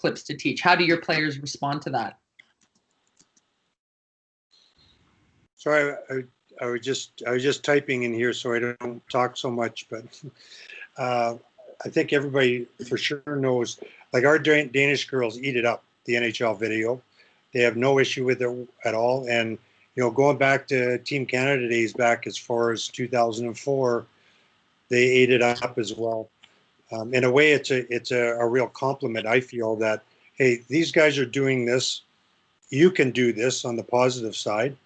clips to teach? How do your players respond to that? Sorry, I was just typing in here so I don't talk so much, but I think everybody for sure knows, like our Danish girls eat it up, the NHL video. They have no issue with it at all. And, going back to Team Canada days back as far as 2004, they ate it up as well. In a way, it's a real compliment, I feel, that, hey, these guys are doing this. You can do this on the positive side.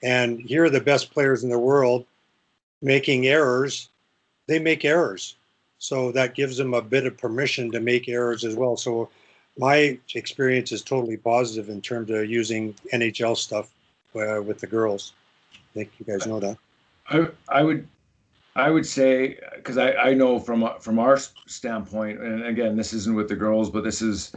And here are the best players in the world making errors. They make errors. So that gives them a bit of permission to make errors as well. So my experience is totally positive in terms of using NHL stuff with the girls. I think you guys know that. I would say, because I know from our standpoint, and again, this isn't with the girls, but this is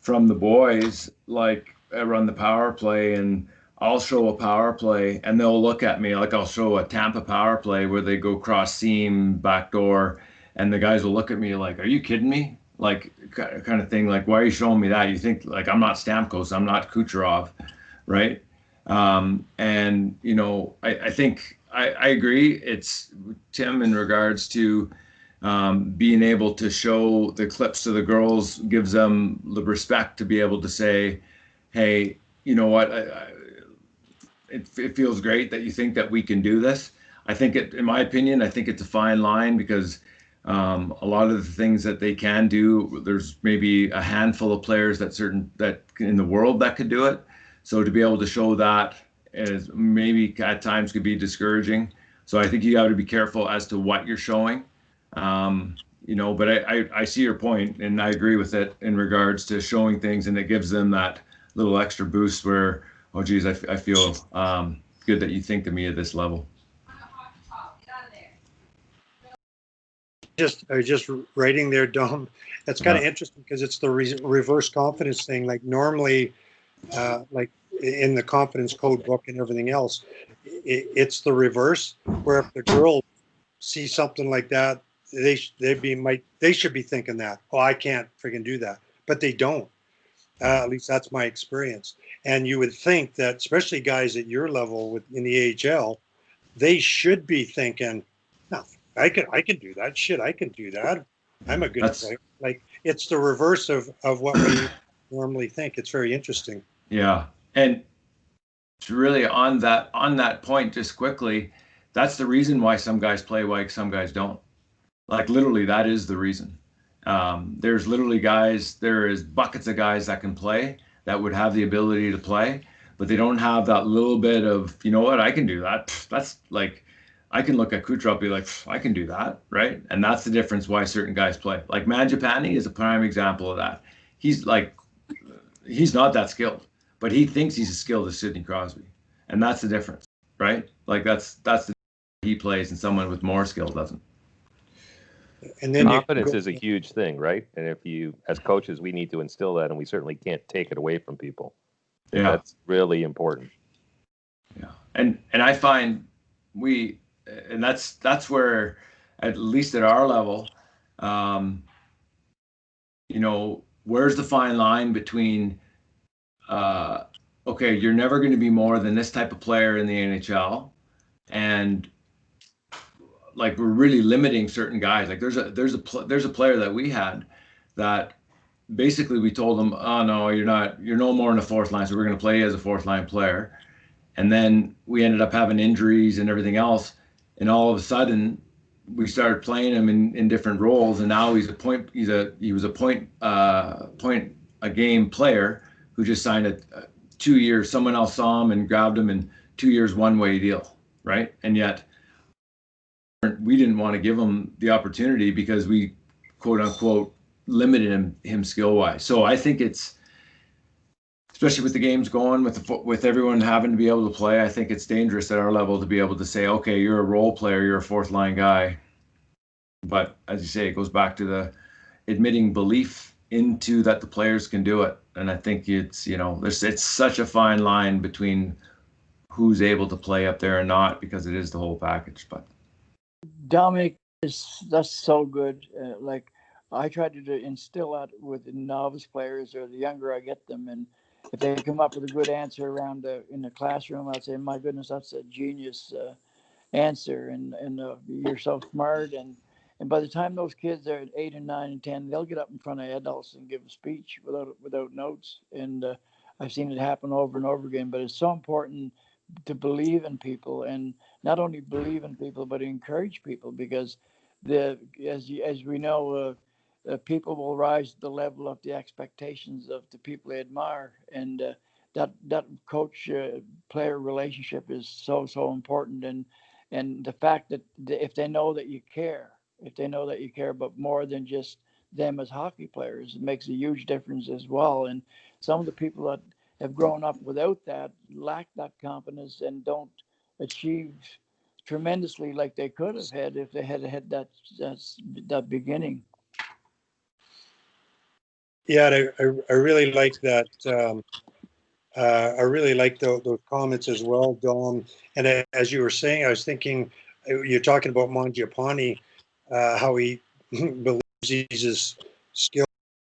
from the boys, like I run the power play and I'll show a power play and they'll look at me, like I'll show a Tampa power play where they go cross seam, back door, and the guys will look at me like, are you kidding me? Like kind of thing, like, why are you showing me that? You think like I'm not Stamkos, I'm not Kucherov, right? And, I think I agree. It's Tim in regards to being able to show the clips to the girls gives them the respect to be able to say, hey, you know what? It feels great that you think that we can do this. I think in my opinion, I think it's a fine line because a lot of the things that they can do, there's maybe a handful of players that in the world that could do it. So to be able to show that is maybe at times could be discouraging. So I think you got to be careful as to what you're showing. But I see your point and I agree with it in regards to showing things, and it gives them that little extra boost where, oh geez, I feel good that you think of me at this level. I was just writing there, Dom. That's kind of interesting because it's the reverse confidence thing. Like normally, like in the confidence code book and everything else, it's the reverse. Where if the girl sees something like that, they should be thinking that, oh, I can't freaking do that, but they don't. At least that's my experience. And you would think that, especially guys at your level in the AHL, they should be thinking, no, I can do that. Shit, I can do that. I'm a good player. Like it's the reverse of what we normally think. It's very interesting. Yeah, and it's really on that point, just quickly, that's the reason why some guys play, why some guys don't. Like literally, that is the reason. There's literally there is buckets of guys that can play, that would have the ability to play, but they don't have that little bit of, you know what, I can do that. That's like, I can look at Kucherov and be like, I can do that, right? And that's the difference why certain guys play. Like Mangiapane is a prime example of that. He's not that skilled, but he thinks he's as skilled as Sidney Crosby. And that's the difference, right? Like that's the he plays and someone with more skill doesn't. And then confidence is a huge thing, right? And if you, as coaches, we need to instill that, and we certainly can't take it away from people. Yeah, that's really important. Yeah, and I find and that's where, at least at our level, where's the fine line between, okay, you're never going to be more than this type of player in the NHL, and like we're really limiting certain guys. Like there's a player that we had that basically we told him, oh no, you're no more in the fourth line, so we're going to play you as a fourth line player. And then we ended up having injuries and everything else, and all of a sudden we started playing him in different roles, and now he was a point a game player who just signed a 2 years. Someone else saw him and grabbed him in 2 years one-way deal, right? And yet we didn't want to give him the opportunity because we quote unquote limited him skill wise. So I think it's, especially with the games going, with everyone having to be able to play, I think it's dangerous at our level to be able to say, okay, you're a role player, you're a fourth line guy. But as you say, it goes back to the admitting belief into that the players can do it. And I think it's, it's such a fine line between who's able to play up there and not, because it is the whole package. But Dominic, that's so good. I try to instill that with the novice players, or the younger I get them, and if they come up with a good answer in the classroom, I'd say, "My goodness, that's a genius answer," and you're so smart. And by the time those kids are at 8 and 9 and 10, they'll get up in front of adults and give a speech without notes. And I've seen it happen over and over again. But it's so important to believe in people, and not only believe in people, but encourage people, because as we know, people will rise to the level of the expectations of the people they admire, and that coach player relationship is so important. And the fact that if they know that you care, but more than just them as hockey players, it makes a huge difference as well. And some of the people that have grown up without that lack that confidence and don't achieve tremendously like they could have had if they had had that beginning. Yeah, I really like that. I really like those comments as well, Dom. And as you were saying, I was thinking, you're talking about Mangiapane, how he believes he's as skilled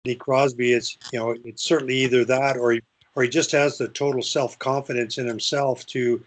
as Crosby. It's it's certainly either that or he just has the total self-confidence in himself to